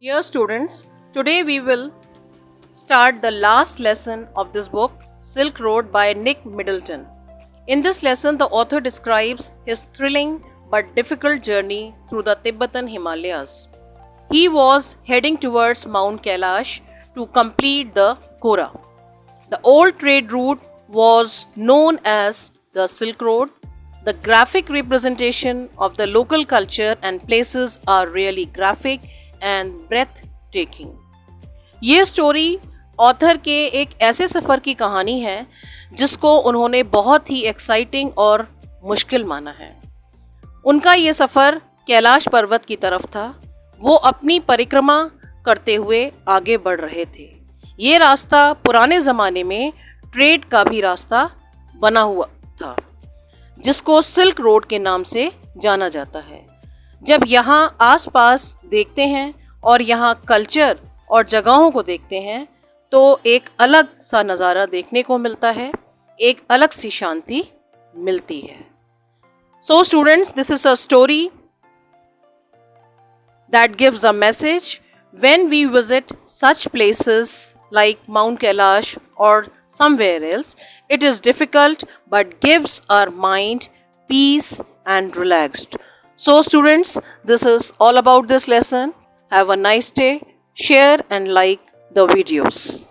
Dear students, today we will start the last lesson of this book, Silk Road by Nick Middleton. In this lesson, the author describes his thrilling but difficult journey through the Tibetan Himalayas. He was heading towards Mount Kailash to complete the Kora. The old trade route was known as the Silk Road. The graphic representation of the local culture and places are really graphic and breathtaking. ये story author के एक ऐसे सफ़र की कहानी है जिसको उन्होंने बहुत ही एक्साइटिंग और मुश्किल माना है। उनका ये सफ़र कैलाश पर्वत की तरफ था। वो अपनी परिक्रमा करते हुए आगे बढ़ रहे थे। ये रास्ता पुराने ज़माने में ट्रेड का भी रास्ता बना हुआ था जिसको सिल्क रोड के नाम से जाना जाता है। जब यहाँ आसपास देखते हैं और यहाँ कल्चर और जगहों को देखते हैं तो एक अलग सा नज़ारा देखने को मिलता है, एक अलग सी शांति मिलती है। So students, this is a story that gives a message. When we visit such places like Mount Kailash or somewhere else, it is difficult but gives our mind peace and relaxed. So students, this is all about this lesson. Have a nice day. Share and like the videos.